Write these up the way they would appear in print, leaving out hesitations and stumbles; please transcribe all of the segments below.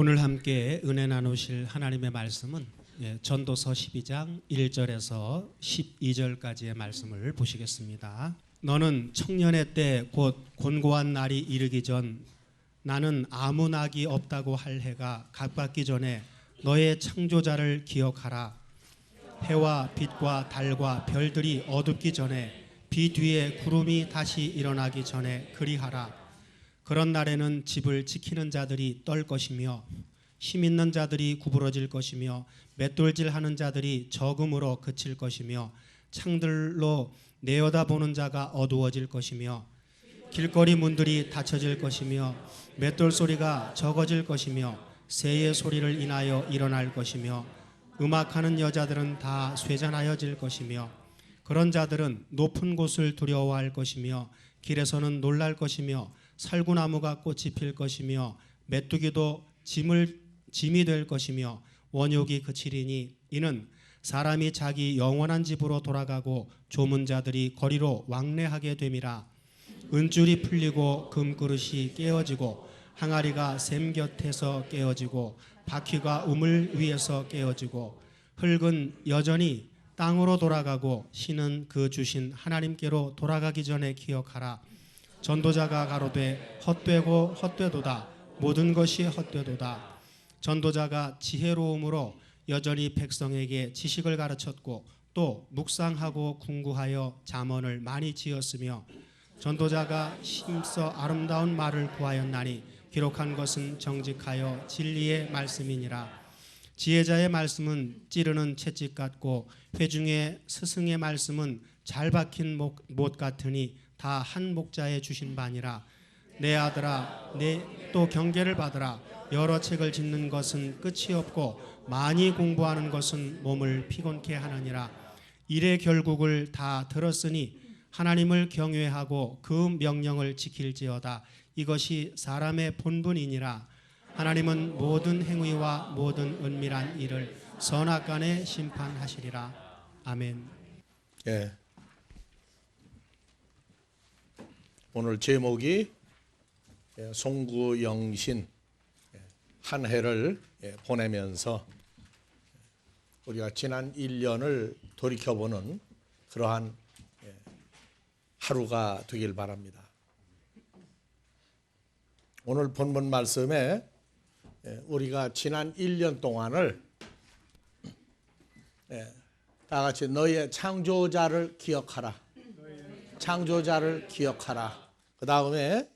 오늘 함께 은혜 나누실 하나님의 말씀은 전도서 12장 1절에서 12절까지의 말씀을 보시겠습니다. 너는 청년의 때 곧 곤고한 날이 이르기 전 나는 아무 낙이 없다고 할 해가 가깝기 전에 너의 창조자를 기억하라. 해와 빛과 달과 별들이 어둡기 전에 비 뒤에 구름이 다시 일어나기 전에 그리하라. 그런 날에는 집을 지키는 자들이 떨 것이며 힘 있는 자들이 구부러질 것이며 맷돌질하는 자들이 적음으로 그칠 것이며 창들로 내어다보는 자가 어두워질 것이며 길거리 문들이 닫혀질 것이며 맷돌 소리가 적어질 것이며 새의 소리를 인하여 일어날 것이며 음악하는 여자들은 다 쇠잔하여질 것이며 그런 자들은 높은 곳을 두려워할 것이며 길에서는 놀랄 것이며 살구나무가 꽃이 필 것이며 메뚜기도 짐이 될 것이며 원욕이 그치리니 이는 사람이 자기 영원한 집으로 돌아가고 조문자들이 거리로 왕래하게 됨이라. 은줄이 풀리고 금그릇이 깨어지고 항아리가 샘 곁에서 깨어지고 바퀴가 우물 위에서 깨어지고 흙은 여전히 땅으로 돌아가고 신은 그 주신 하나님께로 돌아가기 전에 기억하라. 전도자가 가로되 헛되고 헛되도다. 모든 것이 헛되도다. 전도자가 지혜로움으로 여전히 백성에게 지식을 가르쳤고 또 묵상하고 궁구하여 잠언을 많이 지었으며 전도자가 힘써 아름다운 말을 구하였나니 기록한 것은 정직하여 진리의 말씀이니라. 지혜자의 말씀은 찌르는 채찍 같고 회중의 스승의 말씀은 잘 박힌 못 같으니 다 한 목자에 주신 바니라. 내 아들아, 또 경계를 받으라. 여러 책을 짓는 것은 끝이 없고 많이 공부하는 것은 몸을 피곤케 하느니라. 일의 결국을 다 들었으니 하나님을 경외하고 그 명령을 지킬지어다. 이것이 사람의 본분이니라. 하나님은 모든 행위와 모든 은밀한 일을 선악간에 심판하시리라. 아멘. 예. 오늘 제목이 송구영신 한 해를 보내면서 우리가 지난 1년을 돌이켜보는 그러한 하루가 되길 바랍니다. 오늘 본문 말씀에 우리가 지난 1년 동안을 다 같이 너의 창조자를 기억하라. 창조자를 기억하라. 그 다음에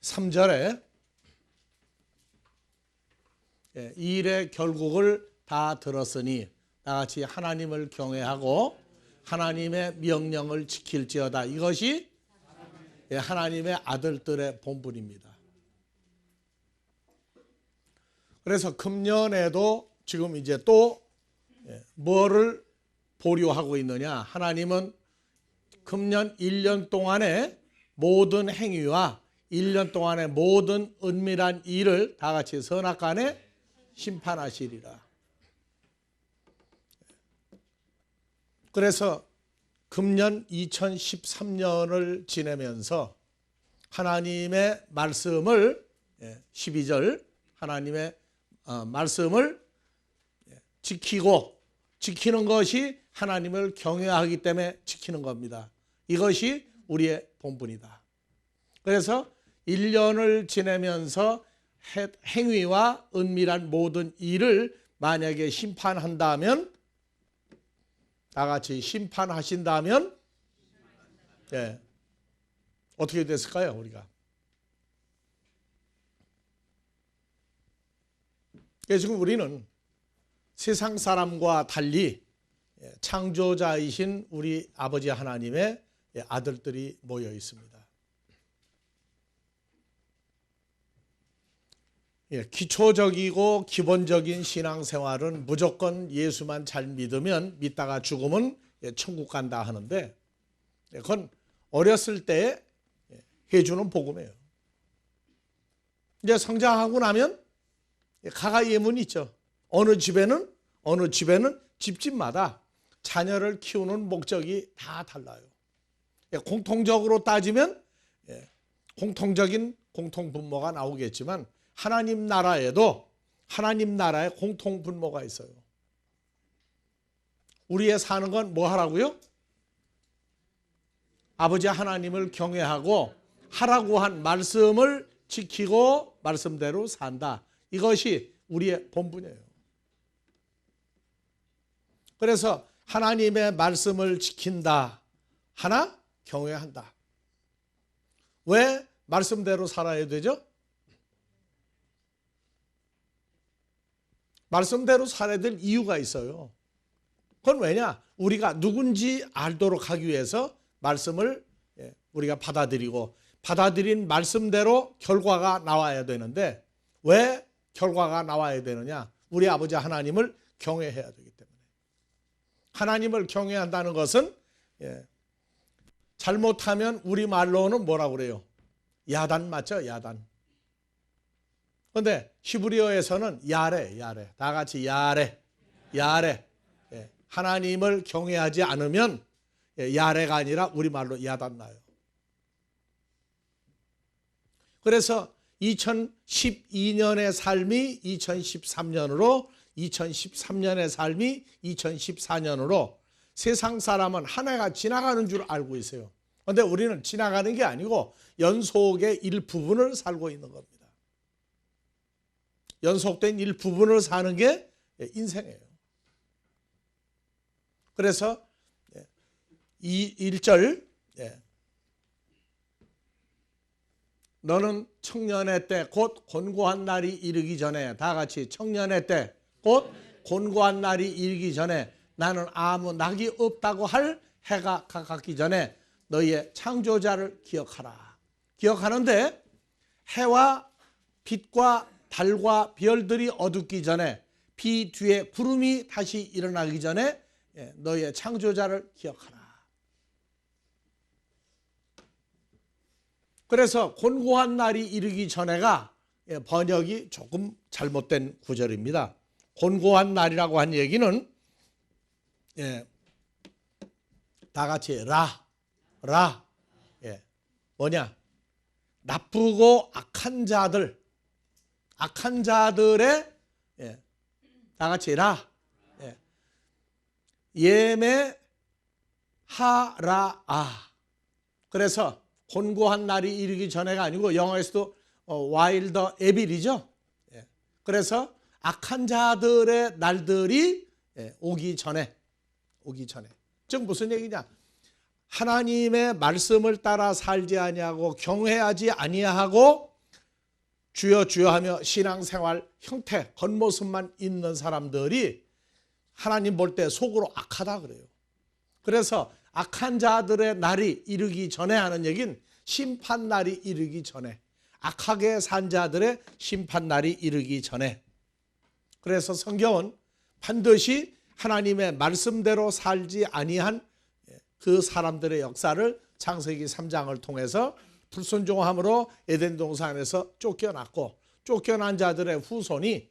13절에 일의 결국을 다 들었으니 다 같이 하나님을 경외하고 하나님의 명령을 지킬지어다. 이것이 하나님의 아들들의 본분입니다. 그래서 금년에도 지금 이제 또 뭐를 보류하고 있느냐. 하나님은 금년 1년 동안의 모든 행위와 1년 동안의 모든 은밀한 일을 다 같이 선악간에 심판하시리라. 그래서 금년 2013년을 지내면서 하나님의 말씀을 12절 하나님의 말씀을 지키고 지키는 것이 하나님을 경외하기 때문에 지키는 겁니다. 이것이 우리의 본분이다. 그래서 1년을 지내면서 행위와 은밀한 모든 일을 만약에 심판한다면 다 같이 심판하신다면 어떻게 됐을까요? 우리가 지금 우리는 세상 사람과 달리 창조자이신 우리 아버지 하나님의 아들들이 모여 있습니다. 기초적이고 기본적인 신앙생활은 무조건 예수만 잘 믿으면 믿다가 죽으면 천국 간다 하는데 그건 어렸을 때 해주는 복음이에요. 이제 성장하고 나면 가가 예문이 있죠. 어느 집에는 집집마다 자녀를 키우는 목적이 다 달라요. 공통적으로 따지면 공통적인 공통분모가 나오겠지만 하나님 나라에도 하나님 나라에 공통분모가 있어요. 우리의 사는 건 뭐 하라고요? 아버지 하나님을 경외하고 하라고 한 말씀을 지키고 말씀대로 산다. 이것이 우리의 본분이에요. 그래서 하나님의 말씀을 지킨다. 하나 경외한다. 왜 말씀대로 살아야 되죠? 말씀대로 살아야 될 이유가 있어요. 그건 왜냐? 우리가 누군지 알도록 하기 위해서 말씀을 우리가 받아들이고 받아들인 말씀대로 결과가 나와야 되는데 왜 결과가 나와야 되느냐? 우리 아버지 하나님을 경외해야 되기 때문에. 하나님을 경외한다는 것은 잘못하면 우리말로는 뭐라고 그래요? 야단 맞죠? 야단. 그런데 히브리어에서는 야레. 다 같이 야레. 하나님을 경외하지 않으면 야레가 아니라 우리말로 야단 나요. 그래서 2012년의 삶이 2013년으로 2013년의 삶이 2014년으로 세상 사람은 한 해가 지나가는 줄 알고 있어요. 그런데 우리는 지나가는 게 아니고 연속의 일부분을 살고 있는 겁니다. 연속된 일부분을 사는 게 인생이에요. 그래서 이 1절 너는 청년의 때 곧 곤고한 날이 이르기 전에 다 같이 청년의 때 곧 곤고한 날이 이르기 전에 나는 아무 낙이 없다고 할 해가 가깝기 전에 너희의 창조자를 기억하라. 기억하는데 해와 빛과 달과 별들이 어둡기 전에 비 뒤에 구름이 다시 일어나기 전에 너희의 창조자를 기억하라. 그래서 곤고한 날이 이르기 전에가 번역이 조금 잘못된 구절입니다. 곤고한 날이라고 한 얘기는 다 같이 뭐냐? 나쁘고 악한 자들의 다 같이 예매하라아. 그래서 곤고한 날이 이르기 전에가 아니고 영어에서도 와일더 에빌이죠. 그래서 악한 자들의 날들이 오기 전에. 즉 무슨 얘기냐? 하나님의 말씀을 따라 살지 아니하고 경외하지 아니하고 주여 주여 하며 신앙생활 형태 겉모습만 있는 사람들이 하나님 볼 때 속으로 악하다 그래요. 그래서 악한 자들의 날이 이르기 전에 하는 얘기는 심판 날이 이르기 전에, 악하게 산 자들의 심판 날이 이르기 전에. 그래서 성경은 반드시 하나님의 말씀대로 살지 아니한 그 사람들의 역사를 창세기 3장을 통해서 불순종함으로 에덴 동산에서 쫓겨났고, 쫓겨난 자들의 후손이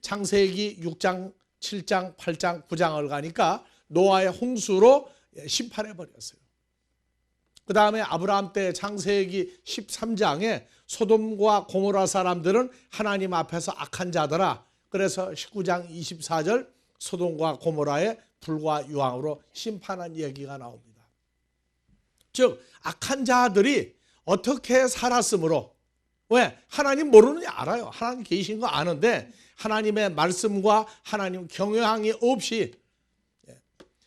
창세기 6장, 7장, 8장, 9장을 가니까 노아의 홍수로 심판해버렸어요. 그 다음에 아브라함 때 창세기 13장에 소돔과 고모라 사람들은 하나님 앞에서 악한 자더라. 그래서 19장 24절 소돔과 고모라의 불과 유황으로 심판한 얘기가 나옵니다. 즉 악한 자들이 어떻게 살았으므로, 왜? 하나님 모르느냐 알아요. 하나님 계신 거 아는데 하나님의 말씀과 하나님 경외함이 없이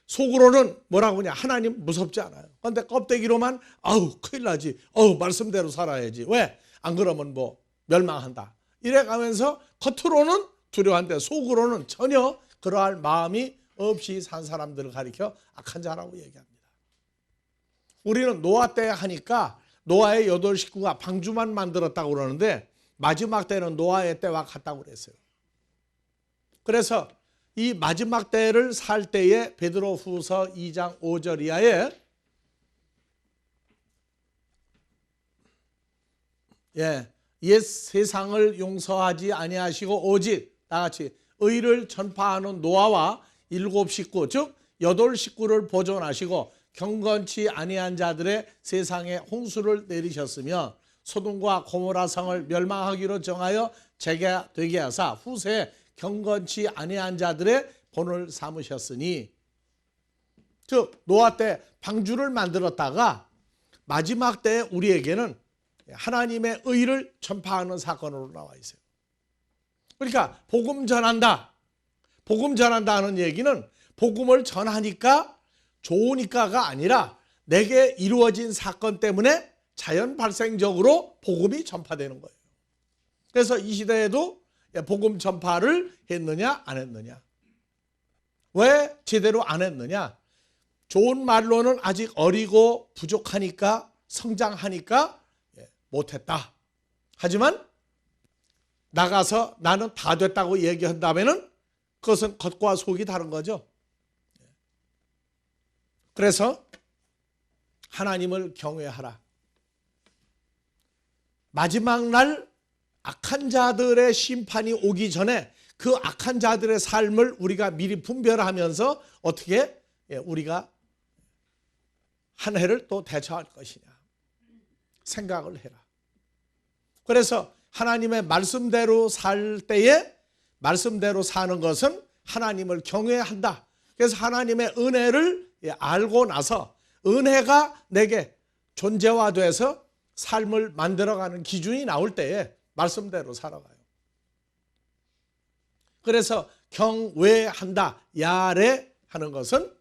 속으로는 뭐라고 하냐? 하나님 무섭지 않아요. 그런데 껍데기로만 아우 큰일 나지, 말씀대로 살아야지, 왜? 안 그러면 뭐 멸망한다 이래가면서 겉으로는 두려워한데 속으로는 전혀 그러할 마음이 없이 산 사람들을 가리켜 악한 자라고 얘기합니다. 우리는 노아 때 하니까 노아의 8 식구가 방주만 만들었다고 그러는데 마지막 때는 노아의 때와 같다고 그랬어요. 그래서 이 마지막 때를 살 때에 베드로 후서 2장 5절 이하에 옛 세상을 용서하지 아니하시고 오직 다 같이 의를 전파하는 노아와 7 식구 즉 8 식구를 보존하시고 경건치 아니한 자들의 세상에 홍수를 내리셨으며 소돔과 고모라 성을 멸망하기로 정하여 재개되게 하사 후세에 경건치 아니한 자들의 본을 삼으셨으니, 즉 노아 때 방주를 만들었다가 마지막 때에 우리에게는 하나님의 의를 전파하는 사건으로 나와 있어요. 그러니까 복음 전한다. 복음 전한다는 얘기는 복음을 전하니까 좋으니까가 아니라 내게 이루어진 사건 때문에 자연 발생적으로 복음이 전파되는 거예요. 그래서 이 시대에도 복음 전파를 했느냐 안 했느냐. 왜 제대로 안 했느냐. 좋은 말로는 아직 어리고 부족하니까, 성장하니까 못했다. 하지만 나가서 나는 다 됐다고 얘기한다면은 그것은 겉과 속이 다른 거죠. 그래서 하나님을 경외하라. 마지막 날 악한 자들의 심판이 오기 전에 그 악한 자들의 삶을 우리가 미리 분별하면서 어떻게 우리가 한 해를 또 대처할 것이냐 생각을 해라. 그래서 하나님의 말씀대로 살 때에 말씀대로 사는 것은 하나님을 경외한다. 그래서 하나님의 은혜를 알고 나서 은혜가 내게 존재화돼서 삶을 만들어가는 기준이 나올 때에 말씀대로 살아가요. 그래서 경외한다, 야레 하는 것은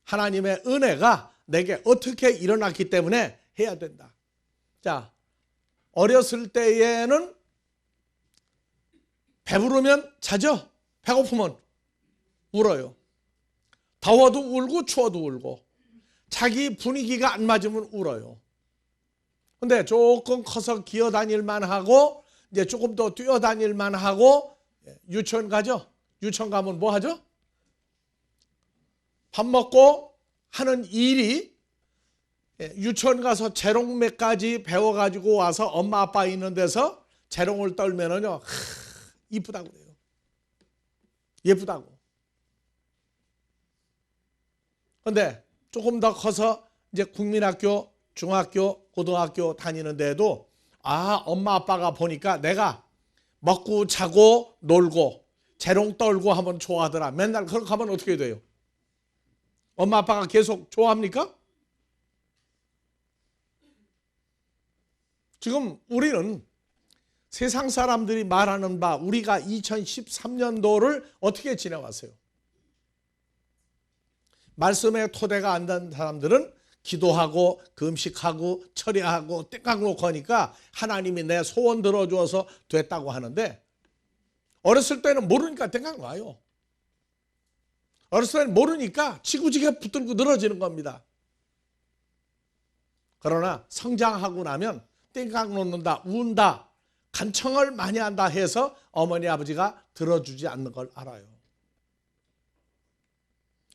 하나님의 은혜가 내게 어떻게 일어났기 때문에 해야 된다. 자, 어렸을 때에는 배부르면 자죠. 배고프면 울어요. 더워도 울고 추워도 울고 자기 분위기가 안 맞으면 울어요. 근데 조금 커서 기어다닐만 하고 이제 조금 더 뛰어다닐만 하고 유치원 가죠. 유치원 가면 뭐 하죠? 밥 먹고 하는 일이 유치원 가서 재롱 몇 가지 배워가지고 와서 엄마 아빠 있는 데서 재롱을 떨면은요, 이쁘다고 그래요. 예쁘다고. 근데 조금 더 커서 이제 국민학교, 중학교, 고등학교 다니는데도 엄마 아빠가 보니까 내가 먹고 자고 놀고 재롱 떨고 하면 좋아하더라. 맨날 그렇게 하면 어떻게 돼요? 엄마 아빠가 계속 좋아합니까? 지금 우리는 세상 사람들이 말하는 바 우리가 2013년도를 어떻게 지내왔어요? 말씀의 토대가 안 된 사람들은 기도하고 금식하고 철야하고 땡깡 놓고 하니까 하나님이 내 소원 들어줘서 됐다고 하는데 어렸을 때는 모르니까 땡깡 놔요. 어렸을 때는 모르니까 지구지게 붙들고 늘어지는 겁니다. 그러나 성장하고 나면 땡깡 놓는다, 운다, 간청을 많이 한다 해서 어머니 아버지가 들어주지 않는 걸 알아요.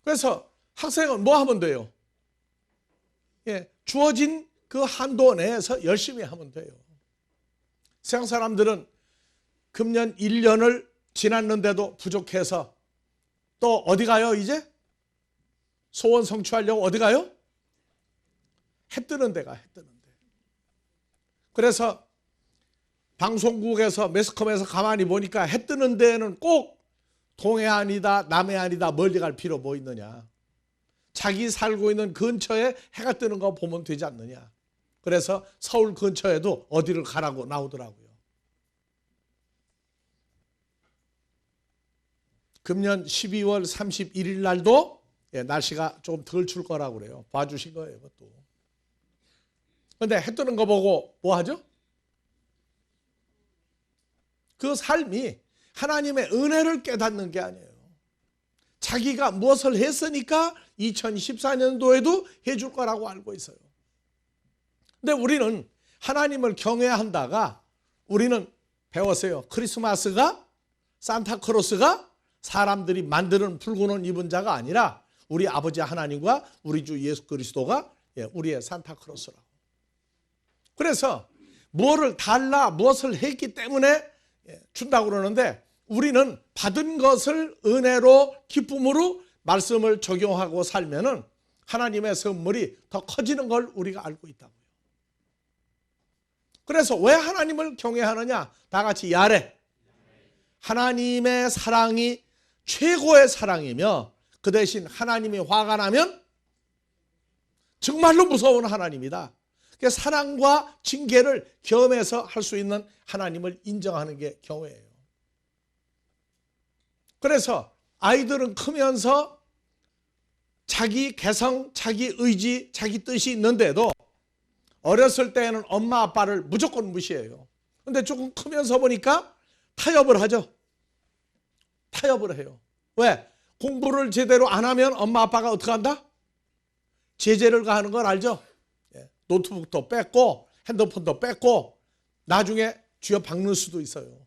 그래서 학생은 뭐 하면 돼요? 주어진 그 한도 내에서 열심히 하면 돼요. 세상 사람들은 금년 1년을 지났는데도 부족해서 또 어디 가요 이제? 소원 성취하려고 어디 가요? 해 뜨는 데가 해 뜨는 데. 그래서 방송국에서 매스컴에서 가만히 보니까 해 뜨는 데는 꼭 동해안이다 남해안이다 멀리 갈 필요 뭐 있느냐. 자기 살고 있는 근처에 해가 뜨는 거 보면 되지 않느냐. 그래서 서울 근처에도 어디를 가라고 나오더라고요. 금년 12월 31일 날도 날씨가 좀 덜 출 거라고 그래요. 봐주신 거예요, 그것도. 그런데 해 뜨는 거 보고 뭐 하죠? 그 삶이 하나님의 은혜를 깨닫는 게 아니에요. 자기가 무엇을 했으니까 2014년도에도 해줄 거라고 알고 있어요. 근데 우리는 하나님을 경외한다가 우리는 배웠어요. 크리스마스가 산타크로스가 사람들이 만드는 붉은 옷 입은 자가 아니라 우리 아버지 하나님과 우리 주 예수 그리스도가 우리의 산타크로스라고. 그래서 무엇을 달라 무엇을 했기 때문에 준다고 그러는데 우리는 받은 것을 은혜로 기쁨으로 말씀을 적용하고 살면은 하나님의 선물이 더 커지는 걸 우리가 알고 있다고요. 그래서 왜 하나님을 경외하느냐? 다 같이 야래. 하나님의 사랑이 최고의 사랑이며 그 대신 하나님이 화가 나면 정말로 무서운 하나님이다. 그러니까 사랑과 징계를 겸해서 할 수 있는 하나님을 인정하는 게 경외예요. 그래서 아이들은 크면서 자기 개성, 자기 의지, 자기 뜻이 있는데도 어렸을 때에는 엄마 아빠를 무조건 무시해요. 근데 조금 크면서 보니까 타협을 하죠. 타협을 해요. 왜? 공부를 제대로 안 하면 엄마 아빠가 어떻게 한다? 제재를 가하는 걸 알죠? 노트북도 뺏고 핸드폰도 뺏고 나중에 쥐어 박는 수도 있어요.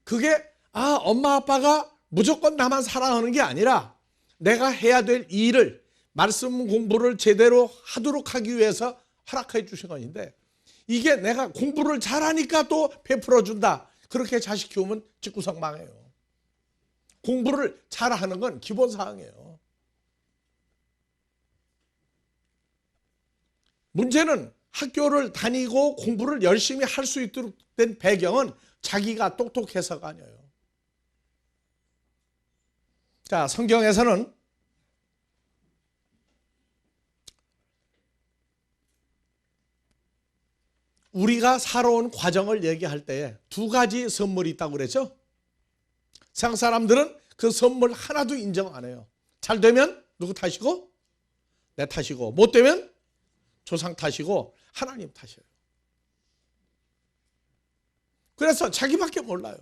그게 엄마 아빠가 무조건 나만 사랑하는 게 아니라 내가 해야 될 일을 말씀 공부를 제대로 하도록 하기 위해서 허락해 주신 것인데 이게 내가 공부를 잘하니까 또 베풀어 준다. 그렇게 자식 키우면 집구석 망해요. 공부를 잘하는 건 기본사항이에요. 문제는 학교를 다니고 공부를 열심히 할 수 있도록 된 배경은 자기가 똑똑해서가 아니에요. 자, 성경에서는 우리가 살아온 과정을 얘기할 때에 두 가지 선물이 있다고 그랬죠? 세상 사람들은 그 선물 하나도 인정 안 해요. 잘 되면 누구 탓이고? 내 탓이고, 못 되면 조상 탓이고 하나님 탓이에요. 그래서 자기밖에 몰라요.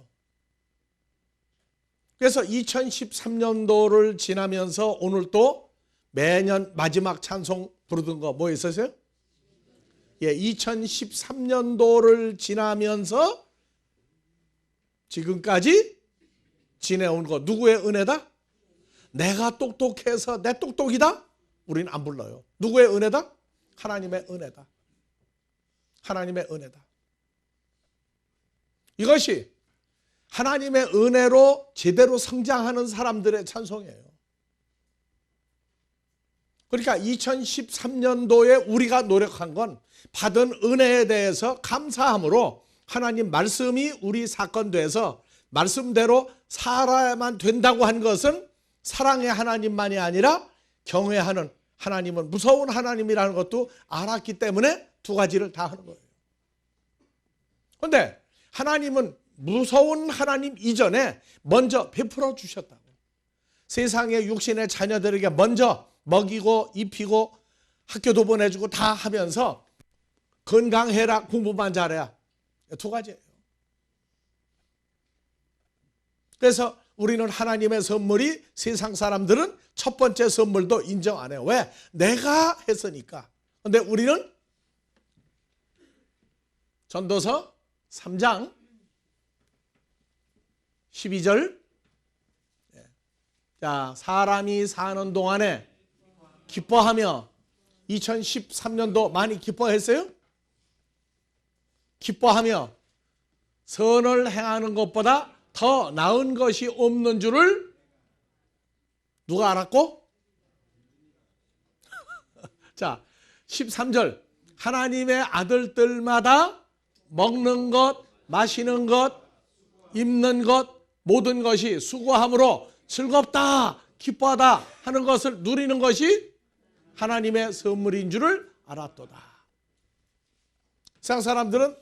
그래서 2013년도를 지나면서 오늘 또 매년 마지막 찬송 부르던 거 뭐 있었어요? 2013년도를 지나면서 지금까지 지내온 거 누구의 은혜다? 내가 똑똑해서 내 똑똑이다? 우리는 안 불러요. 누구의 은혜다? 하나님의 은혜다. 하나님의 은혜다. 이것이 하나님의 은혜로 제대로 성장하는 사람들의 찬송이에요. 그러니까 2013년도에 우리가 노력한 건 받은 은혜에 대해서 감사함으로 하나님 말씀이 우리 사건돼서 말씀대로 살아야만 된다고 한 것은 사랑의 하나님만이 아니라 경외하는 하나님은 무서운 하나님이라는 것도 알았기 때문에 두 가지를 다 하는 거예요. 그런데 하나님은 무서운 하나님 이전에 먼저 베풀어 주셨다고. 세상의 육신의 자녀들에게 먼저 먹이고 입히고 학교도 보내주고 다 하면서 건강해라 공부만 잘해야 두 가지예요. 그래서 우리는 하나님의 선물이 세상 사람들은 첫 번째 선물도 인정 안 해요. 왜? 내가 했으니까. 그런데 우리는 전도서 3장 12절 자, 사람이 사는 동안에 기뻐하며 2013년도 많이 기뻐했어요? 기뻐하며 선을 행하는 것보다 더 나은 것이 없는 줄을 누가 알았고? 자, 13절 하나님의 아들들마다 먹는 것, 마시는 것, 입는 것 모든 것이 수고함으로 즐겁다, 기뻐하다 하는 것을 누리는 것이 하나님의 선물인 줄을 알았도다. 세상 사람들은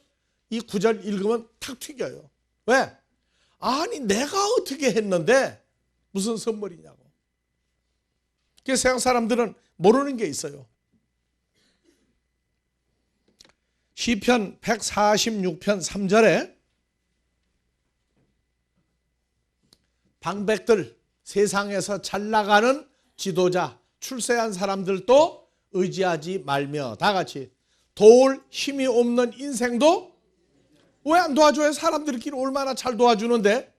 이 구절 읽으면 탁 튀겨요. 왜? 아니 내가 어떻게 했는데 무슨 선물이냐고. 그래서 세상 사람들은 모르는 게 있어요. 시편 146편 3절에 방백들 세상에서 잘 나가는 지도자 출세한 사람들도 의지하지 말며 다 같이 도울 힘이 없는 인생도 왜 안 도와줘요? 사람들끼리 얼마나 잘 도와주는데.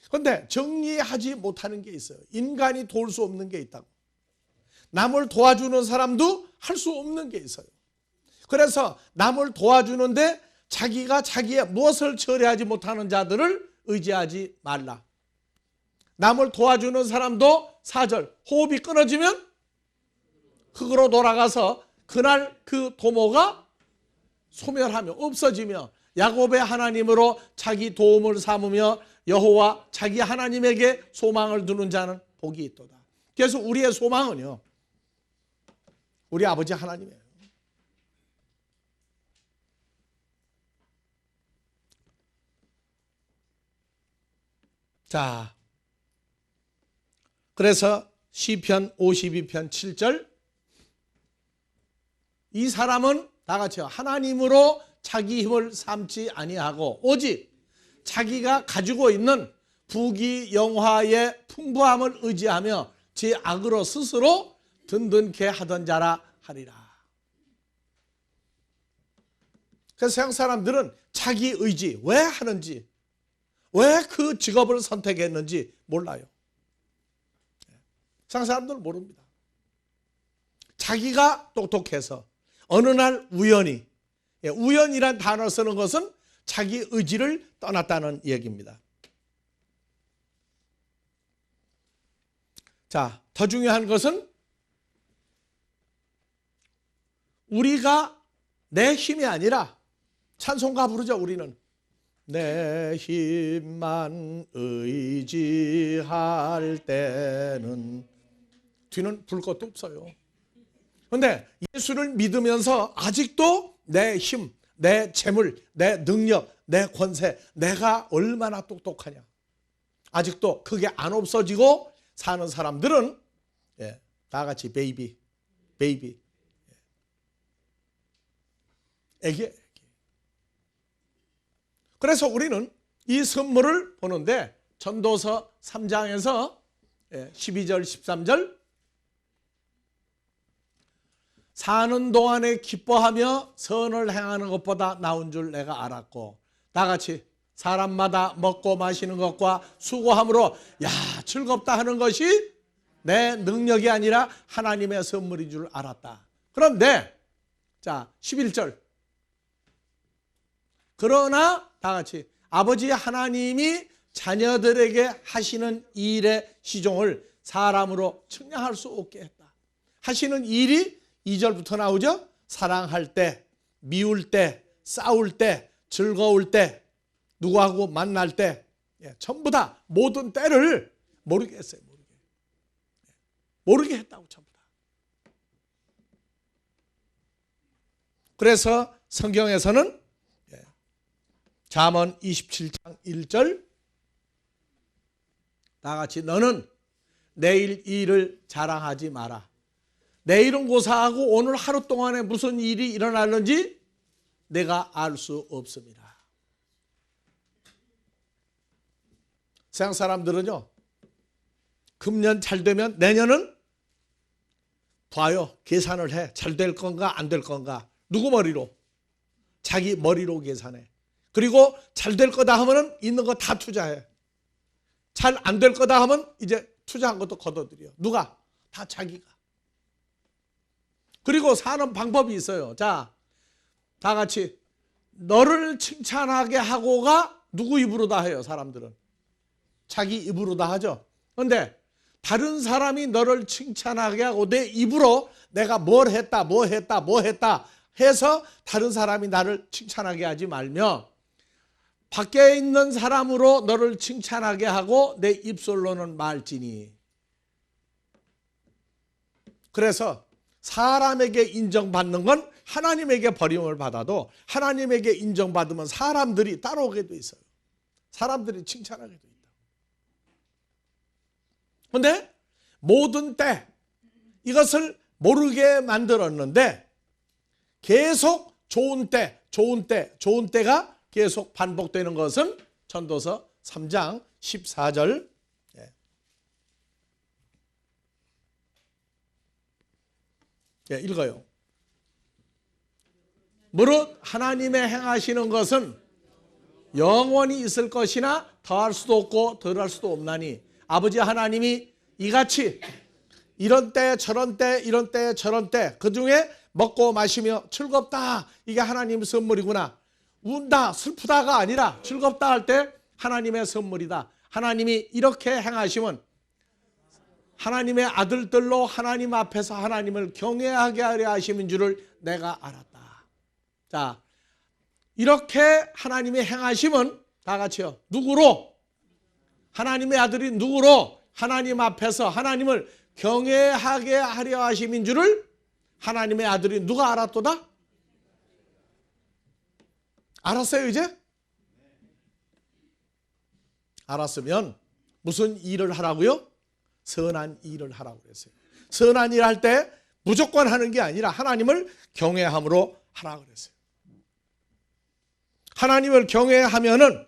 그런데 정리하지 못하는 게 있어요. 인간이 도울 수 없는 게 있다고. 남을 도와주는 사람도 할 수 없는 게 있어요. 그래서 남을 도와주는데 자기가 자기의 무엇을 처리하지 못하는 자들을 의지하지 말라. 남을 도와주는 사람도 4절 호흡이 끊어지면 흙으로 돌아가서 그날 그 도모가 소멸하며 없어지며 야곱의 하나님으로 자기 도움을 삼으며 여호와 자기 하나님에게 소망을 두는 자는 복이 있도다. 그래서 우리의 소망은요, 우리 아버지 하나님이에요. 자, 그래서 시편 52편 7절, 이 사람은 다 같이요, 하나님으로 자기 힘을 삼지 아니하고 오직 자기가 가지고 있는 부귀 영화의 풍부함을 의지하며 제 악으로 스스로 든든케 하던 자라 하리라. 그래서 서양 사람들은 자기 의지 왜 하는지, 왜 그 직업을 선택했는지 몰라요. 서양 사람들은 모릅니다. 자기가 똑똑해서 어느 날 우연히, 우연이란 단어를 쓰는 것은 자기 의지를 떠났다는 얘기입니다. 자, 더 중요한 것은 우리가 내 힘이 아니라 찬송가 부르죠. 우리는 내 힘만 의지할 때는, 뒤는 불 것도 없어요. 그런데 예수를 믿으면서 아직도 내 힘, 내 재물, 내 능력, 내 권세, 내가 얼마나 똑똑하냐, 아직도 그게 안 없어지고 사는 사람들은 다 같이 베이비, 애기. 그래서 우리는 이 선물을 보는데 전도서 3장에서 12절 13절, 사는 동안에 기뻐하며 선을 행하는 것보다 나은 줄 내가 알았고, 다 같이 사람마다 먹고 마시는 것과 수고함으로 야 즐겁다 하는 것이 내 능력이 아니라 하나님의 선물인 줄 알았다. 그런데 자 11절, 그러나 다 같이 아버지 하나님이 자녀들에게 하시는 일의 시종을 사람으로 측량할 수 없게 했다. 하시는 일이 2절부터 나오죠. 사랑할 때, 미울 때, 싸울 때, 즐거울 때, 누구하고 만날 때, 전부 다 모든 때를 모르게 했어요. 모르게 했다고 전부 다. 그래서 성경에서는 잠언 27장 1절, 다 같이 너는 내일 일을 자랑하지 마라. 내일은 고사하고 오늘 하루 동안에 무슨 일이 일어날는지 내가 알 수 없습니다. 서양 사람들은요, 금년 잘 되면 내년은 봐요. 계산을 해. 잘 될 건가 안 될 건가. 누구 머리로? 자기 머리로 계산해. 그리고 잘 될 거다 하면은 있는 거 다 투자해. 잘 안 될 거다 하면 이제 투자한 것도 걷어들여. 누가? 다 자기가. 그리고 사는 방법이 있어요. 자, 다 같이 너를 칭찬하게 하고가 누구 입으로 다 해요. 사람들은 자기 입으로 다 하죠. 그런데 다른 사람이 너를 칭찬하게 하고 내 입으로 내가 뭘 했다 해서 다른 사람이 나를 칭찬하게 하지 말며 밖에 있는 사람으로 너를 칭찬하게 하고 내 입술로는 말지니. 그래서 사람에게 인정받는 건 하나님에게 버림을 받아도 하나님에게 인정받으면 사람들이 따라오게 돼 있어요. 사람들이 칭찬하게 돼 있다. 그런데 모든 때 이것을 모르게 만들었는데 계속 좋은 때가 계속 반복되는 것은 전도서 3장 14절, 읽어요. 무릇 하나님의 행하시는 것은 영원히 있을 것이나 더할 수도 없고 덜할 수도 없나니 아버지 하나님이 이같이 이런 때 저런 때 이런 때 저런 때 그중에 먹고 마시며 즐겁다, 이게 하나님의 선물이구나, 운다 슬프다가 아니라 즐겁다 할 때 하나님의 선물이다, 하나님이 이렇게 행하시면 하나님의 아들들로 하나님 앞에서 하나님을 경외하게 하려 하심인 줄을 내가 알았다. 자, 이렇게 하나님의 행하심은 다 같이요. 누구로? 하나님의 아들이 누구로? 하나님 앞에서 하나님을 경외하게 하려 하심인 줄을 하나님의 아들이 누가 알았도다? 알았어요 이제? 알았으면 무슨 일을 하라고요? 선한 일을 하라고 그랬어요. 선한 일 할 때 무조건 하는 게 아니라 하나님을 경외함으로 하라고 그랬어요. 하나님을 경외하면은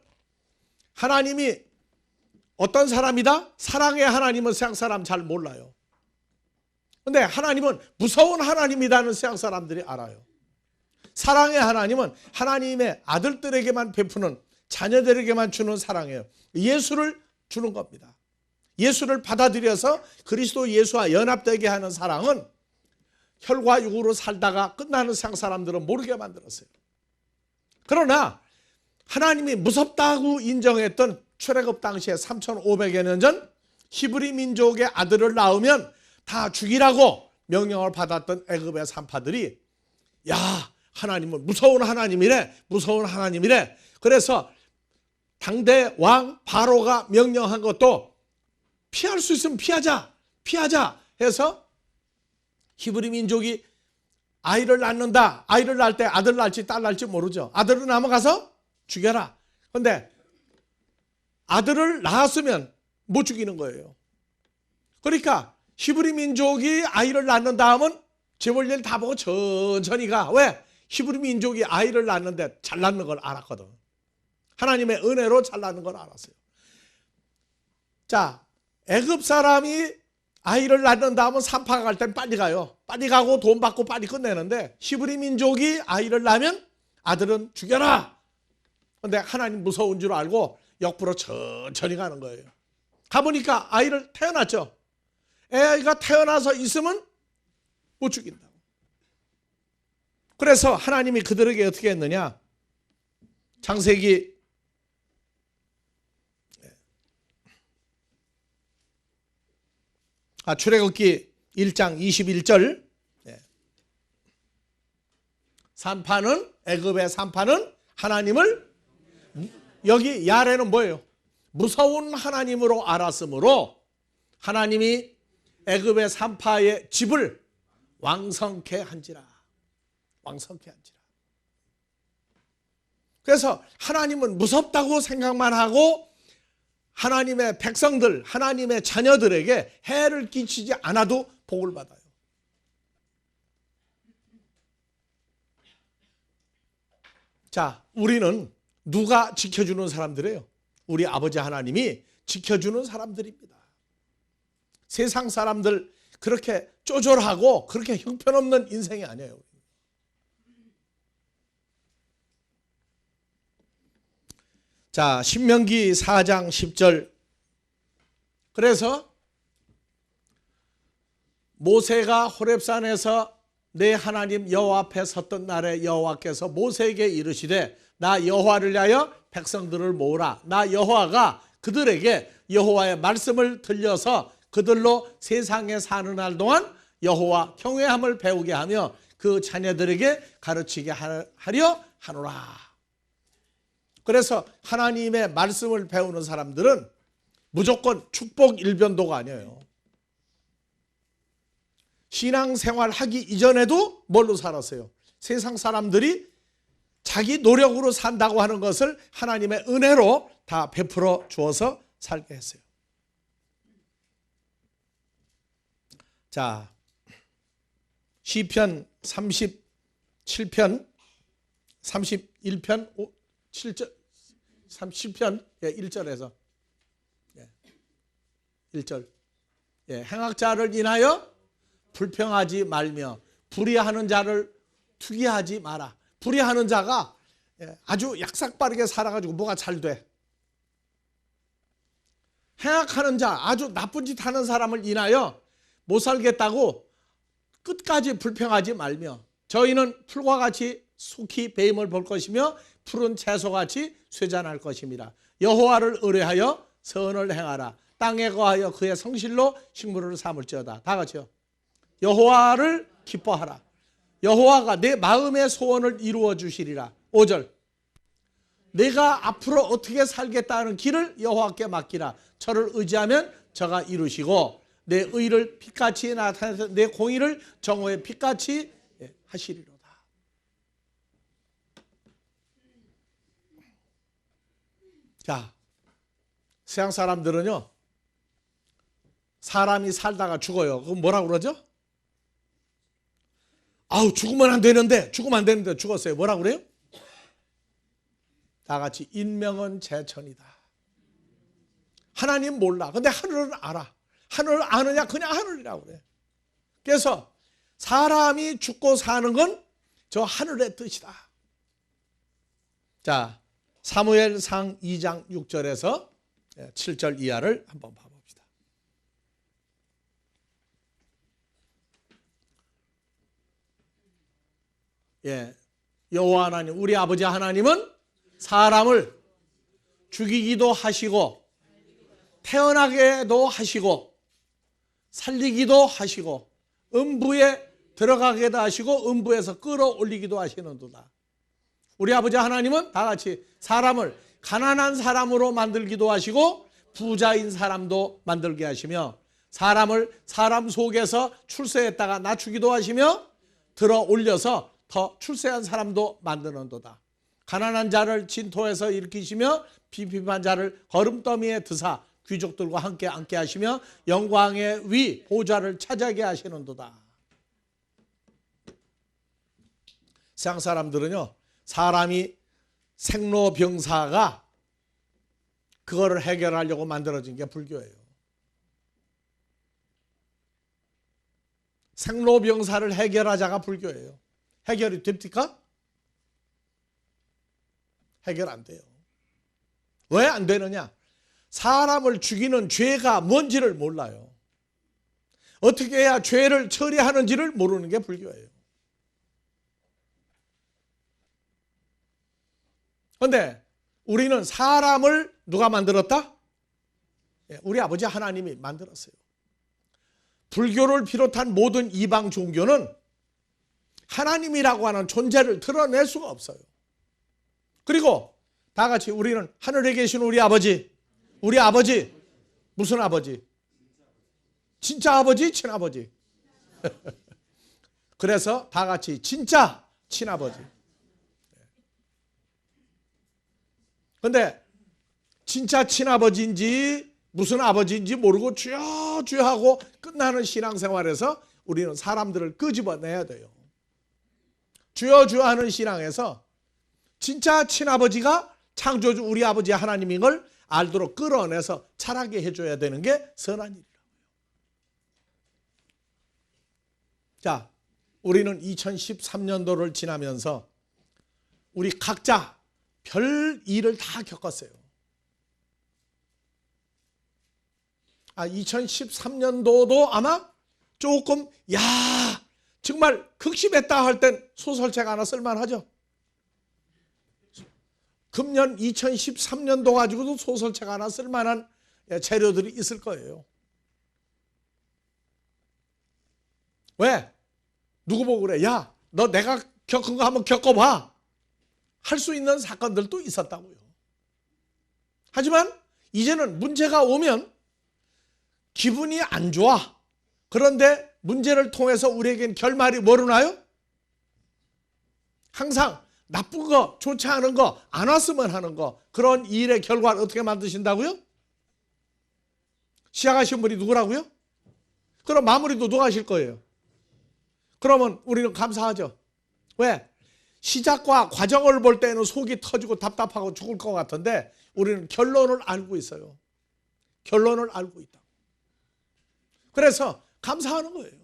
하나님이 어떤 사람이다? 사랑의 하나님은 서양 사람 잘 몰라요. 근데 하나님은 무서운 하나님이라는 서양 사람들이 알아요. 사랑의 하나님은 하나님의 아들들에게만 베푸는, 자녀들에게만 주는 사랑이에요. 예수를 주는 겁니다. 예수를 받아들여서 그리스도 예수와 연합되게 하는 사랑은 혈과 육으로 살다가 끝나는 서양 사람들은 모르게 만들었어요. 그러나 하나님이 무섭다고 인정했던 출애굽 당시에 3,500여 년 전 히브리 민족의 아들을 낳으면 다 죽이라고 명령을 받았던 애굽의 산파들이 야, 하나님은 무서운 하나님이래, 무서운 하나님이래. 그래서 당대 왕 바로가 명령한 것도 피할 수 있으면 피하자 해서 히브리 민족이 아이를 낳는다. 아이를 낳을 때 아들 낳을지 딸 낳을지 모르죠. 아들을 낳아가서 죽여라. 그런데 아들을 낳았으면 못 죽이는 거예요. 그러니까 히브리 민족이 아이를 낳는 다음은 재벌일 다 보고 천천히 가. 왜? 히브리 민족이 아이를 낳는데 잘 낳는 걸 알았거든. 하나님의 은혜로 잘 낳는 걸 알았어요. 자, 애굽 사람이 아이를 낳는 다음은 산파가 갈 땐 빨리 가요. 빨리 가고 돈 받고 빨리 끝내는데 히브리 민족이 아이를 낳으면 아들은 죽여라. 그런데 하나님 무서운 줄 알고 역부로 천천히 가는 거예요. 가보니까 아이를 태어났죠. 애가 태어나서 있으면 못 죽인다고. 그래서 하나님이 그들에게 어떻게 했느냐. 창세기 출애굽기 1장 21절 산파는 애굽의 산파는 하나님을 여기 야레는 뭐예요? 무서운 하나님으로 알았으므로 하나님이 애굽의 산파의 집을 왕성케 한지라. 왕성케 한지라. 그래서 하나님은 무섭다고 생각만 하고 하나님의 백성들, 하나님의 자녀들에게 해를 끼치지 않아도 복을 받아요. 자, 우리는 누가 지켜주는 사람들이에요? 우리 아버지 하나님이 지켜주는 사람들입니다. 세상 사람들 그렇게 쪼졸하고 그렇게 형편없는 인생이 아니에요. 자, 신명기 4장 10절. 그래서 모세가 호렙산에서 내 하나님 여호와 앞에 섰던 날에 여호와께서 모세에게 이르시되 나 여호와를 위하여 백성들을 모으라. 나 여호와가 그들에게 여호와의 말씀을 들려서 그들로 세상에 사는 날 동안 여호와 경외함을 배우게 하며 그 자녀들에게 가르치게 하려 하노라. 그래서 하나님의 말씀을 배우는 사람들은 무조건 축복 일변도가 아니에요. 신앙생활 하기 이전에도 뭘로 살았어요? 세상 사람들이 자기 노력으로 산다고 하는 것을 하나님의 은혜로 다 베풀어 주어서 살게 했어요. 자, 시편 37편 31편 7절 37편 1절에서 1절 행악자를 인하여 불평하지 말며 불의하는 자를 투기하지 마라. 불의하는 자가 아주 약삭빠르게 살아가지고 뭐가 잘 돼. 행악하는 자, 아주 나쁜 짓 하는 사람을 인하여 못 살겠다고 끝까지 불평하지 말며 저희는 풀과 같이 속히 배임을 볼 것이며 푸른 채소같이 쇠잔할 것입니다. 여호와를 의뢰하여 선을 행하라. 땅에 거하여 그의 성실로 식물을 삼을지어다. 다 같이요. 여호와를 기뻐하라. 여호와가 내 마음의 소원을 이루어 주시리라. 5절. 내가 앞으로 어떻게 살겠다는 길을 여호와께 맡기라. 저를 의지하면 저가 이루시고 내 의를 빛같이 나타내서 내 공의를 정오의 빛같이 하시리로다. 자, 세상 사람들은요, 사람이 살다가 죽어요. 그럼 뭐라고 그러죠? 아우, 죽으면 안 되는데 죽었어요. 뭐라고 그래요? 다 같이 인명은 제천이다. 하나님 몰라. 근데 하늘은 알아. 하늘을 아느냐? 그냥 하늘이라고 그래. 그래서 사람이 죽고 사는 건 저 하늘의 뜻이다. 자, 사무엘상 2장 6절에서 7절 이하를 한번 봐봅시다. 여호와 하나님, 우리 아버지 하나님은 사람을 죽이기도 하시고 태어나게도 하시고 살리기도 하시고 음부에 들어가게도 하시고 음부에서 끌어올리기도 하시는도다. 우리 아버지 하나님은 다 같이 사람을 가난한 사람으로 만들기도 하시고 부자인 사람도 만들게 하시며 사람을 사람 속에서 출세했다가 낮추기도 하시며 들어 올려서 더 출세한 사람도 만드는도다. 가난한 자를 진토에서 일으키시며 비핍한 자를 거름더미에 드사 귀족들과 함께 앉게 하시며 영광의 위 보좌를 차지하게 하시는도다. 세상 사람들은요, 사람이 생로병사가 그거를 해결하려고 만들어진 게 불교예요. 생로병사를 해결하자가 불교예요. 해결이 됩니까? 해결 안 돼요. 왜 안 되느냐? 사람을 죽이는 죄가 뭔지를 몰라요. 어떻게 해야 죄를 처리하는지를 모르는 게 불교예요. 그런데 우리는 사람을 누가 만들었다? 우리 아버지 하나님이 만들었어요. 불교를 비롯한 모든 이방 종교는 하나님이라고 하는 존재를 드러낼 수가 없어요. 그리고 다 같이 우리는 하늘에 계신 우리 아버지 무슨 아버지? 진짜 아버지, 친아버지. 그래서 다 같이 진짜 친아버지. 근데 진짜 친아버지인지 무슨 아버지인지 모르고 주여 주여 하고 끝나는 신앙생활에서 우리는 사람들을 끄집어내야 돼요. 주여 주여 하는 신앙에서 진짜 친아버지가 창조주 우리 아버지 하나님인 걸 알도록 끌어내서 자라게 해줘야 되는 게 선한 일이라고요. 자, 우리는 2013년도를 지나면서 우리 각자 별 일을 다 겪었어요. 2013년도도 아마 조금 정말 극심했다 할 땐 소설책 하나 쓸만하죠. 금년 2013년도 가지고도 소설책 하나 쓸만한 재료들이 있을 거예요. 왜? 누구 보고 그래? 야, 너 내가 겪은 거 한번 겪어봐. 할 수 있는 사건들도 있었다고요. 하지만 이제는 문제가 오면 기분이 안 좋아. 그런데 문제를 통해서 우리에겐 결말이 뭐로 나요? 항상 나쁜 거, 좋지 않은 거, 안 왔으면 하는 거, 그런 일의 결과를 어떻게 만드신다고요? 시작하신 분이 누구라고요? 그럼 마무리도 누가 하실 거예요? 그러면 우리는 감사하죠. 왜? 시작과 과정을 볼 때는 속이 터지고 답답하고 죽을 것 같은데 우리는 결론을 알고 있어요. 결론을 알고 있다. 그래서 감사하는 거예요.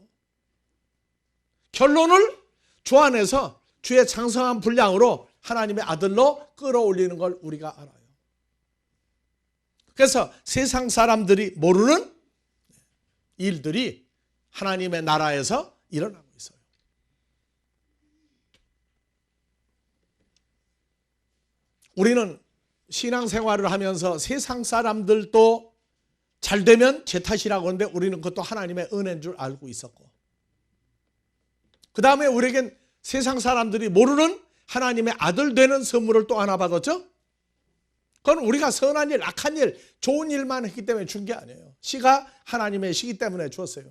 결론을 주안에서 주의 장성한 분량으로 하나님의 아들로 끌어올리는 걸 우리가 알아요. 그래서 세상 사람들이 모르는 일들이 하나님의 나라에서 일어나고 있어요. 우리는 신앙생활을 하면서 세상 사람들도 잘 되면 제 탓이라고 하는데 우리는 그것도 하나님의 은혜인 줄 알고 있었고, 그 다음에 우리에겐 세상 사람들이 모르는 하나님의 아들 되는 선물을 또 하나 받았죠. 그건 우리가 선한 일, 악한 일, 좋은 일만 했기 때문에 준 게 아니에요. 시가 하나님의 시기 때문에 주었어요.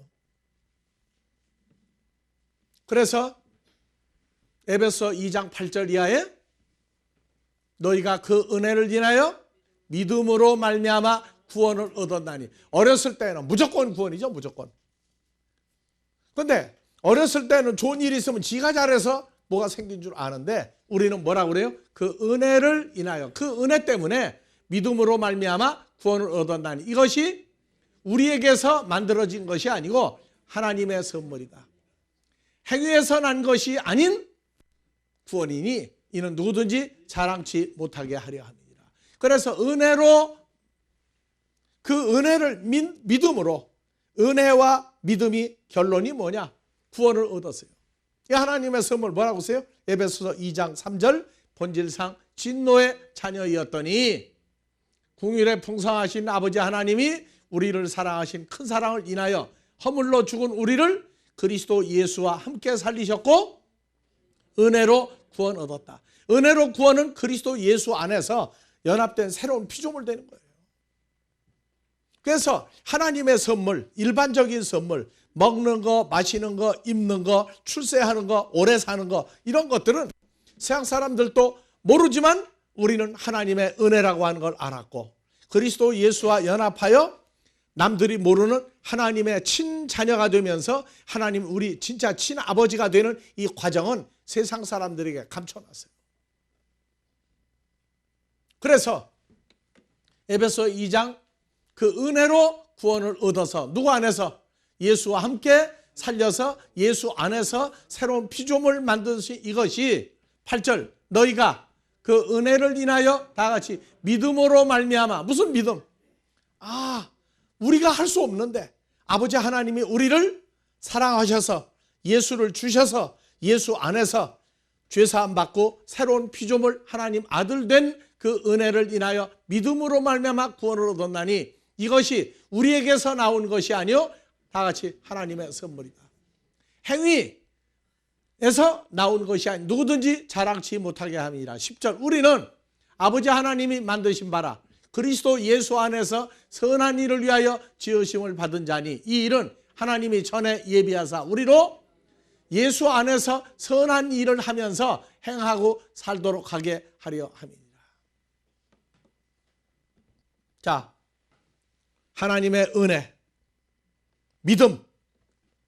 그래서 에베소 2장 8절 이하에 너희가 그 은혜를 인하여 믿음으로 말미암아 구원을 얻었나니. 어렸을 때는 무조건 구원이죠, 무조건. 근데 어렸을 때는 좋은 일이 있으면 지가 잘해서 뭐가 생긴 줄 아는데 우리는 뭐라고 그래요? 그 은혜를 인하여, 그 은혜 때문에 믿음으로 말미암아 구원을 얻었나니. 이것이 우리에게서 만들어진 것이 아니고 하나님의 선물이다. 행위에서 난 것이 아닌 구원이니 이는 누구든지 자랑치 못하게 하려 함이니라. 그래서 은혜로, 그 은혜를 믿음으로, 은혜와 믿음이 결론이 뭐냐? 구원을 얻었어요. 이 하나님의 선물 뭐라고 써요? 에베소서 2장 3절 본질상 진노의 자녀이었더니 긍휼에 풍성하신 아버지 하나님이 우리를 사랑하신 큰 사랑을 인하여 허물로 죽은 우리를 그리스도 예수와 함께 살리셨고 은혜로 구원 얻었다. 은혜로 구원은 그리스도 예수 안에서 연합된 새로운 피조물 되는 거예요. 그래서 하나님의 선물, 일반적인 선물, 먹는 거, 마시는 거, 입는 거, 출세하는 거, 오래 사는 거, 이런 것들은 세상 사람들도 모르지만 우리는 하나님의 은혜라고 하는 걸 알았고 그리스도 예수와 연합하여 남들이 모르는 하나님의 친자녀가 되면서 하나님 우리 진짜 친아버지가 되는 이 과정은 세상 사람들에게 감춰놨어요. 그래서 에베소 2장 그 은혜로 구원을 얻어서 누구 안에서? 예수와 함께 살려서 예수 안에서 새로운 피조물 만드신 이것이 8절 너희가 그 은혜를 인하여 다 같이 믿음으로 말미암아. 무슨 믿음? 우리가 할 수 없는데 아버지 하나님이 우리를 사랑하셔서 예수를 주셔서 예수 안에서 죄사함 받고 새로운 피조물 하나님 아들 된 그 은혜를 인하여 믿음으로 말미암아 구원을 얻었나니 이것이 우리에게서 나온 것이 아니요 다 같이 하나님의 선물이다. 행위에서 나온 것이 아니 누구든지 자랑치 못하게 함이라. 10절 우리는 아버지 하나님이 만드신 바라 그리스도 예수 안에서 선한 일을 위하여 지으심을 받은 자니 이 일은 하나님이 전에 예비하사 우리로 예수 안에서 선한 일을 하면서 행하고 살도록 하게 하려 함이니라. 자, 하나님의 은혜, 믿음,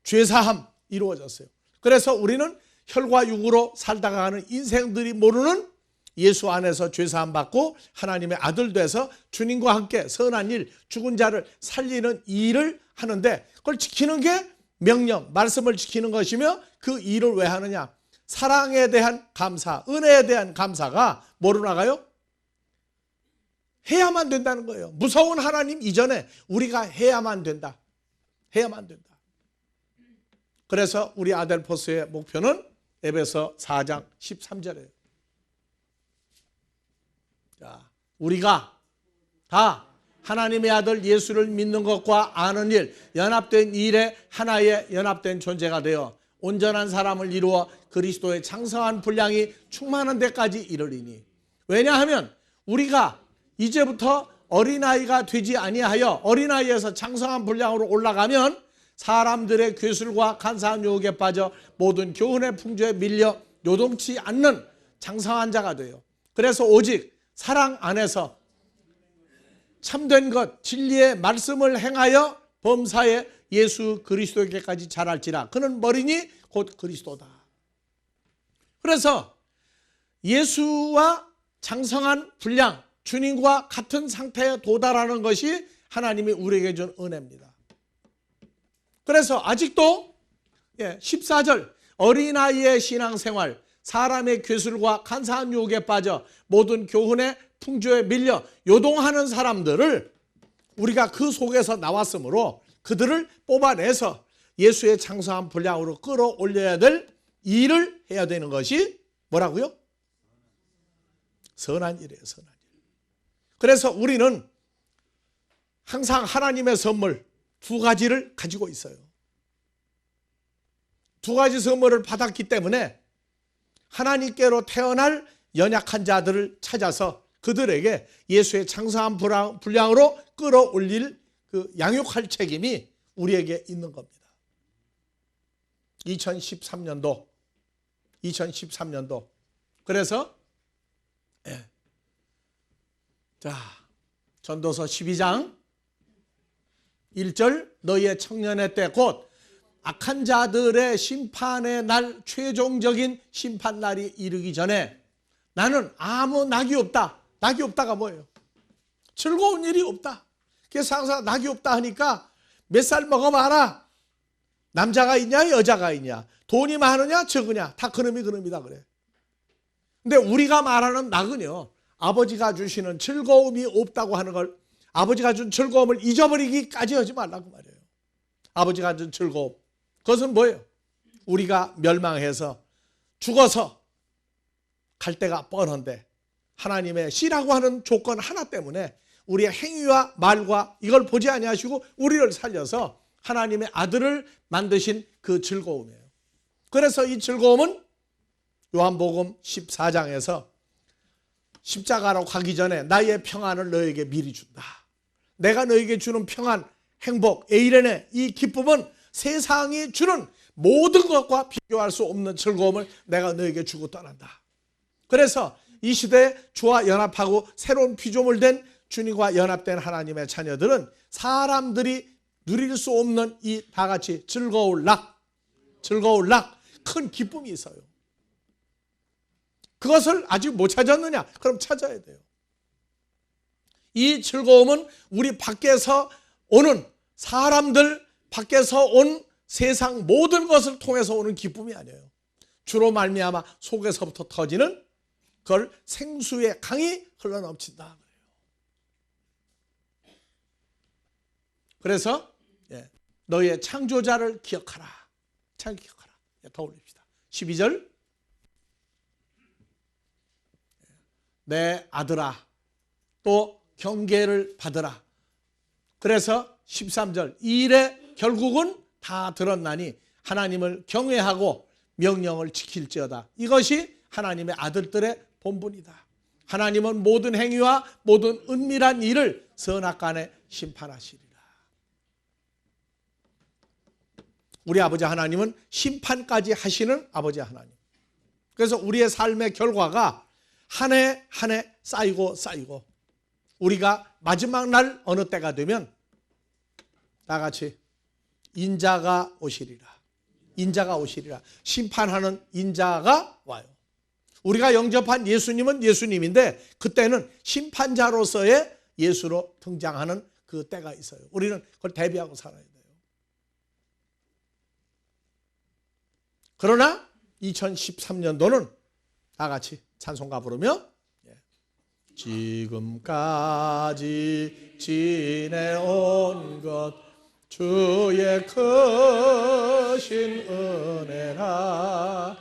죄사함 이루어졌어요. 그래서 우리는 혈과 육으로 살다가 가는 인생들이 모르는 예수 안에서 죄사함 받고 하나님의 아들 돼서 주님과 함께 선한 일, 죽은 자를 살리는 일을 하는데 그걸 지키는 게 명령, 말씀을 지키는 것이며 그 일을 왜 하느냐? 사랑에 대한 감사, 은혜에 대한 감사가 뭐로 나가요? 해야만 된다는 거예요. 무서운 하나님 이전에 우리가 해야만 된다. 해야만 된다. 그래서 우리 아델포스의 목표는 에베소 4장 13절이에요. 자, 우리가 다 하나님의 아들 예수를 믿는 것과 아는 일, 연합된 일에 하나의 연합된 존재가 되어 온전한 사람을 이루어 그리스도의 장성한 분량이 충만한 데까지 이르리니. 왜냐하면 우리가 이제부터 어린아이가 되지 아니하여 어린아이에서 장성한 분량으로 올라가면 사람들의 괴술과 간사한 유혹에 빠져 모든 교훈의 풍조에 밀려 요동치 않는 장성한 자가 돼요. 그래서 오직 사랑 안에서 참된 것, 진리의 말씀을 행하여 범사에 예수 그리스도에게까지 자랄지라. 그는 머리니 곧 그리스도다. 그래서 예수와 장성한 분량, 주님과 같은 상태에 도달하는 것이 하나님이 우리에게 준 은혜입니다. 그래서 아직도 14절 어린아이의 신앙생활, 사람의 괴술과 간사한 유혹에 빠져 모든 교훈의 풍조에 밀려 요동하는 사람들을 우리가 그 속에서 나왔으므로 그들을 뽑아내서 예수의 장성한 분량으로 끌어올려야 될 일을 해야 되는 것이 뭐라고요? 선한 일이에요. 선한 일. 그래서 우리는 항상 하나님의 선물 두 가지를 가지고 있어요. 두 가지 선물을 받았기 때문에 하나님께로 태어날 연약한 자들을 찾아서 그들에게 예수의 장사한 분량으로 끌어올릴 그 양육할 책임이 우리에게 있는 겁니다. 2013년도 그래서 자, 전도서 12장 1절 너희의 청년의 때 곧 악한 자들의 심판의 날 최종적인 심판 날이 이르기 전에 나는 아무 낙이 없다. 낙이 없다가 뭐예요? 즐거운 일이 없다. 그래서 항상 낙이 없다 하니까 몇 살 먹어봐라. 남자가 있냐 여자가 있냐 돈이 많으냐 적으냐 다 그놈이 그놈이다 그래. 근데 우리가 말하는 낙은요 아버지가 주시는 즐거움이 없다고 하는 걸 아버지가 준 즐거움을 잊어버리기까지 하지 말라고 말이에요. 아버지가 준 즐거움 그것은 뭐예요? 우리가 멸망해서 죽어서 갈 때가 뻔한데 하나님의 씨라고 하는 조건 하나 때문에 우리의 행위와 말과 이걸 보지 아니하시고 우리를 살려서 하나님의 아들을 만드신 그 즐거움이에요. 그래서 이 즐거움은 요한복음 14장에서 십자가로 가기 전에 나의 평안을 너에게 미리 준다. 내가 너에게 주는 평안, 행복, 에이레네 이 기쁨은 세상이 주는 모든 것과 비교할 수 없는 즐거움을 내가 너에게 주고 떠난다. 그래서 이 시대에 주와 연합하고 새로운 피조물 된 주님과 연합된 하나님의 자녀들은 사람들이 누릴 수 없는 이 다 같이 즐거울 낙, 큰 기쁨이 있어요. 그것을 아직 못 찾았느냐? 그럼 찾아야 돼요. 이 즐거움은 우리 밖에서 오는 사람들 밖에서 온 세상 모든 것을 통해서 오는 기쁨이 아니에요. 주로 말미암아 속에서부터 터지는 그걸 생수의 강이 흘러넘친다. 그래서 너희의 창조자를 기억하라. 더 올립시다. 12절 내 아들아 또 경계를 받으라. 그래서 13절 이 일의 결국은 다 들었나니 하나님을 경외하고 명령을 지킬지어다. 이것이 하나님의 아들들의 본분이다. 하나님은 모든 행위와 모든 은밀한 일을 선악간에 심판하시리라. 우리 아버지 하나님은 심판까지 하시는 아버지 하나님. 그래서 우리의 삶의 결과가 한 해 한 해 쌓이고 우리가 마지막 날 어느 때가 되면 다 같이 인자가 오시리라. 심판하는 인자가 와요. 우리가 영접한 예수님은 예수님인데 그때는 심판자로서의 예수로 등장하는 그 때가 있어요. 우리는 그걸 대비하고 살아야 돼요. 그러나 2013년도는 다 같이 찬송가 부르며 지금까지 지내온 것 주의 크신 은혜라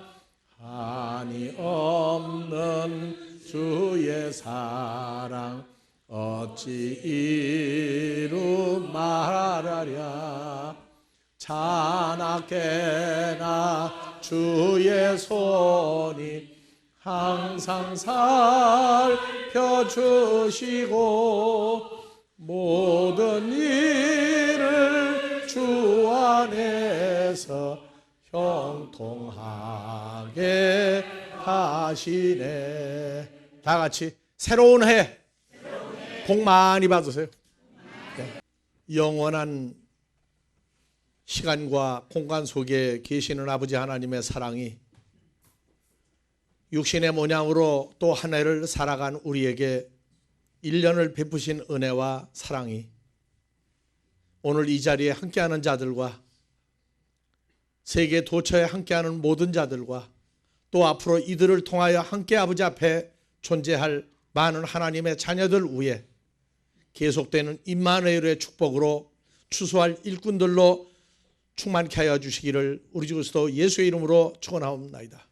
한이 없는 주의 사랑 어찌 이루 말하랴 자나깨나 주의 손이 항상 살펴주시고 모든 일을 주 안에서 형통하게 하시네. 다 같이 새로운 해 복 많이 받으세요. 영원한 시간과 공간 속에 계시는 아버지 하나님의 사랑이 육신의 모양으로 또 한 해를 살아간 우리에게 1년을 베푸신 은혜와 사랑이 오늘 이 자리에 함께하는 자들과 세계 도처에 함께하는 모든 자들과 또 앞으로 이들을 통하여 함께 아버지 앞에 존재할 많은 하나님의 자녀들 위에 계속되는 임마누엘의 축복으로 추수할 일꾼들로 충만케 하여 주시기를 우리 주 그리스도 예수의 이름으로 축원하옵나이다.